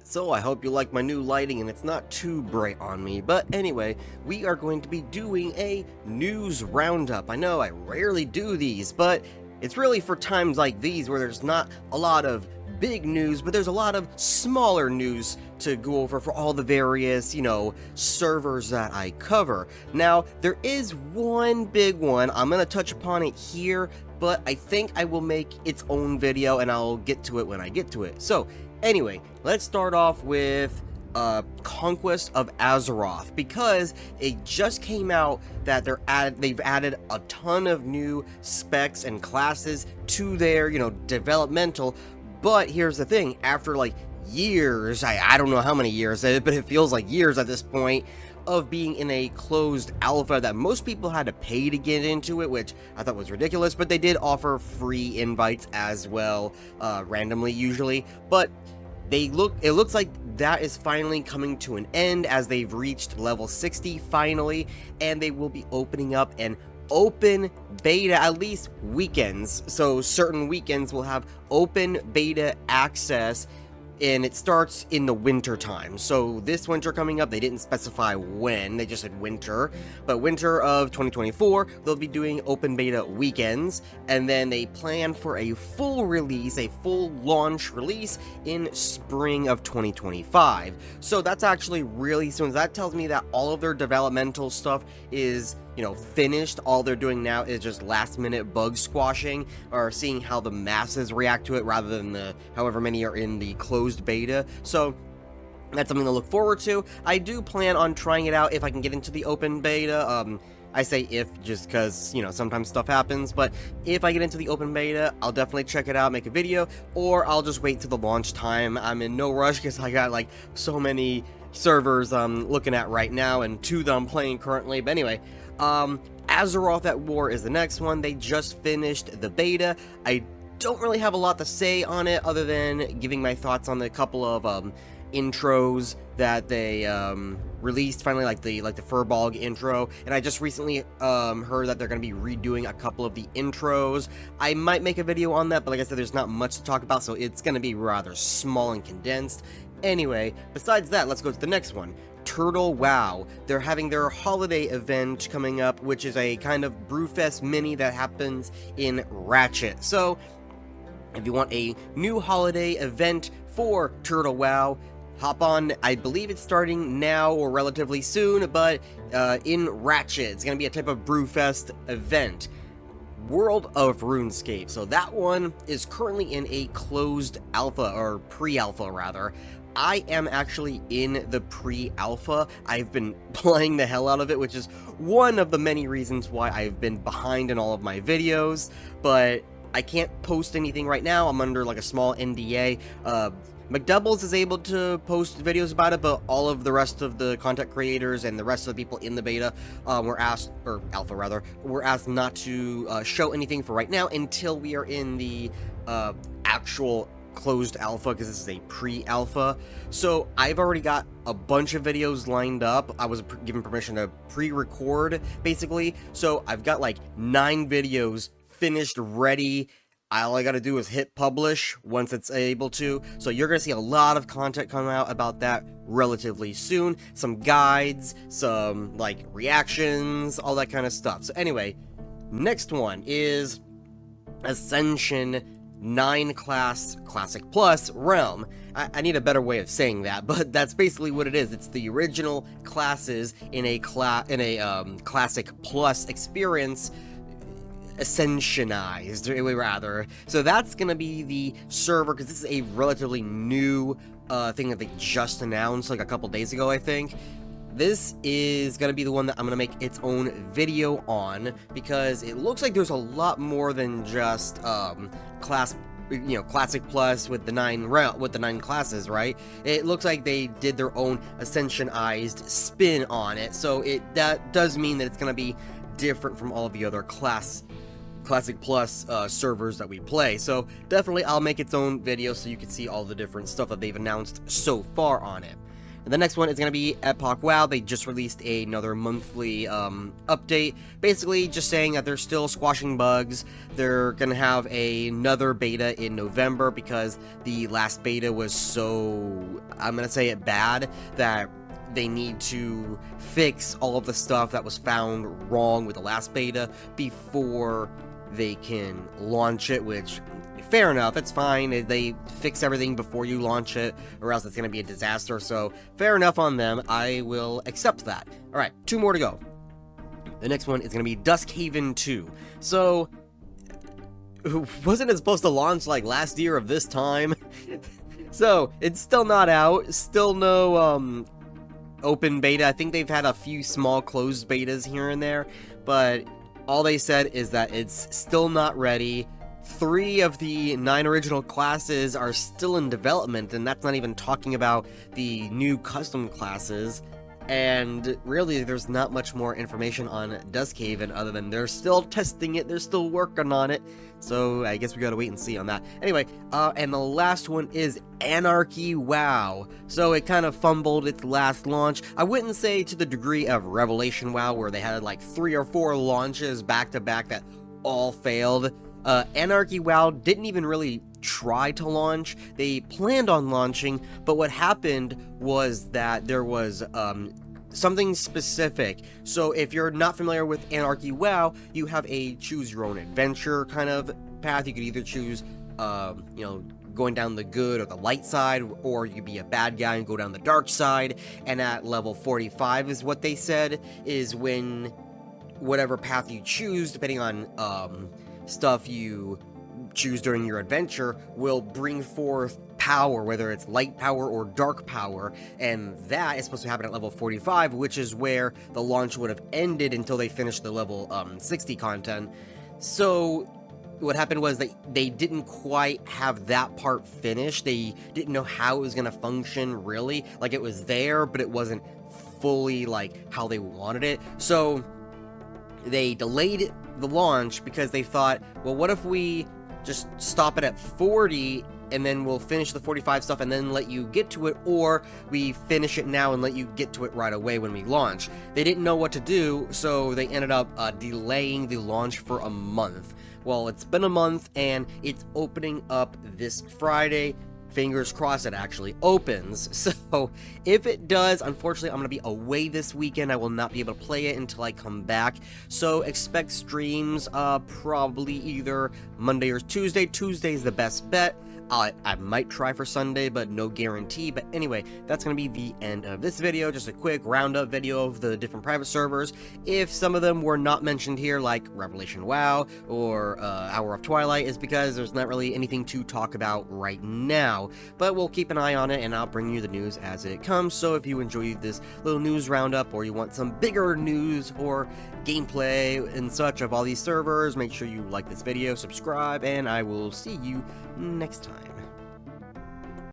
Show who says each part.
Speaker 1: So I hope you like my new lighting and it's not too bright on me, but anyway, we are going to be doing a news roundup. I know I rarely do these, but it's really for times like these where there's not a lot of big news, but there's a lot of smaller news to go over for all the various, servers that I cover. Now, there is one big one. I'm going to touch upon it here, but I think I will make its own video and I'll get to it when I get to it. So, anyway, let's start off with Conquest of Azeroth, because it just came out that they've added a ton of new specs and classes to their, developmental. But here's the thing, after like years, I don't know how many years, but it feels like years at this point, of being in a closed alpha that most people had to pay to get into it, which I thought was ridiculous, but they did offer free invites as well, randomly usually. But it looks like that is finally coming to an end as they've reached level 60 finally, and they will be opening up an open beta, at least weekends. So certain weekends will have open beta access, and it starts in the winter time. So this winter coming up, they didn't specify when, they just said winter, but winter of 2024, they'll be doing open beta weekends, and then they plan for a full release, a full launch release in spring of 2025. So that's actually really soon. That tells me that all of their developmental stuff is finished. All they're doing now is just last minute bug squashing or seeing how the masses react to it rather than the however many are in the closed beta. So that's something to look forward to. I do plan on trying it out if I can get into the open beta. I say if just because, sometimes stuff happens, but if I get into the open beta, I'll definitely check it out, make a video, or I'll just wait till the launch time. I'm in no rush because I got like so many servers I'm looking at right now and two that I'm playing currently. But anyway, Azeroth at War is the next one. They just finished the beta. I don't really have a lot to say on it other than giving my thoughts on the couple of intros that they released finally, like the Furbolg intro, and I just recently heard that they're going to be redoing a couple of the intros. I might make a video on that, but like I said, there's not much to talk about, so it's going to be rather small and condensed. Anyway, besides that, let's go to the next one. Turtle WoW. They're having their holiday event coming up, which is a kind of Brewfest mini that happens in Ratchet. So, if you want a new holiday event for Turtle WoW, hop on. I believe it's starting now or relatively soon, but in Ratchet. It's going to be a type of Brewfest event. World of RuneScape. So that one is currently in a closed alpha, or pre-alpha rather. I am actually in the pre-alpha. I've been playing the hell out of it, which is one of the many reasons why I've been behind in all of my videos, but I can't post anything right now. I'm under like a small NDA. McDoubles is able to post videos about it, but all of the rest of the content creators and the rest of the people in the beta were asked, or alpha rather, were asked not to show anything for right now until we are in the actual closed alpha, because this is a pre-alpha. So I've already got a bunch of videos lined up. I was given permission to pre-record basically, so I've got like 9 videos finished, ready. All I gotta do is hit publish once it's able to. So you're gonna see a lot of content come out about that relatively soon. Some guides, some like reactions, all that kind of stuff. So anyway, next one is Ascension 9 class Classic Plus Realm. I need a better way of saying that, but that's basically what it is. It's the original classes in a Classic Plus experience, Ascensionized rather. So that's gonna be the server, because this is a relatively new thing that they just announced like a couple days ago, I think. This is going to be the one that I'm going to make its own video on, because it looks like there's a lot more than just Classic Plus with the 9 classes, right? It looks like they did their own Ascensionized spin on it, so that does mean that it's going to be different from all of the other Classic Plus servers that we play. So definitely I'll make its own video so you can see all the different stuff that they've announced so far on it. And the next one is going to be Epoch WoW. They just released another monthly update, basically just saying that they're still squashing bugs. They're going to have another beta in November because the last beta was so, I'm going to say it bad, that they need to fix all of the stuff that was found wrong with the last beta before they can launch it, which, fair enough, it's fine. They fix everything before you launch it, or else it's going to be a disaster, so fair enough on them. I will accept that. Alright, 2 more to go. The next one is going to be Dusk Haven 2. So, wasn't it supposed to launch like last year of this time? So, it's still not out, still no open beta. I think they've had a few small closed betas here and there, but all they said is that it's still not ready. 3 of the 9 original classes are still in development, and that's not even talking about the new custom classes. And really, there's not much more information on Dusk Haven other than they're still testing it, they're still working on it. So I guess we gotta wait and see on that. Anyway, and the last one is Anarchy WoW. So it kind of fumbled its last launch. I wouldn't say to the degree of Revelation WoW, where they had like 3 or 4 launches back to back that all failed. Anarchy WoW didn't even really try to launch. They planned on launching, but what happened was that there was something specific. So if you're not familiar with Anarchy WoW, you have a choose your own adventure kind of path. You could either choose, you know, going down the good or the light side, or you could be a bad guy and go down the dark side. And at level 45 is what they said, is when whatever path you choose, depending on stuff you choose during your adventure, will bring forth power, whether it's light power or dark power, and that is supposed to happen at level 45, which is where the launch would have ended until they finished the level 60 content. So what happened was that they didn't quite have that part finished. They didn't know how it was going to function, really. Like, it was there, but it wasn't fully like how they wanted it. So they delayed the launch because they thought, well, what if we just stop it at 40 and then we'll finish the 45 stuff and then let you get to it, or we finish it now and let you get to it right away when we launch. They didn't know what to do, so they ended up delaying the launch for a month. Well, it's been a month and it's opening up this Friday. Fingers crossed it actually opens. So if it does, unfortunately, I'm going to be away this weekend. I will not be able to play it until I come back. So expect streams probably either Monday or Tuesday. Tuesday is the best bet. I might try for Sunday, but no guarantee. But anyway, that's going to be the end of this video. Just a quick roundup video of the different private servers. If some of them were not mentioned here, like Revelation WoW or Hour of Twilight, is because there's not really anything to talk about right now. But we'll keep an eye on it, and I'll bring you the news as it comes. So if you enjoyed this little news roundup, or you want some bigger news or gameplay and such of all these servers, make sure you like this video, subscribe, and I will see you next time.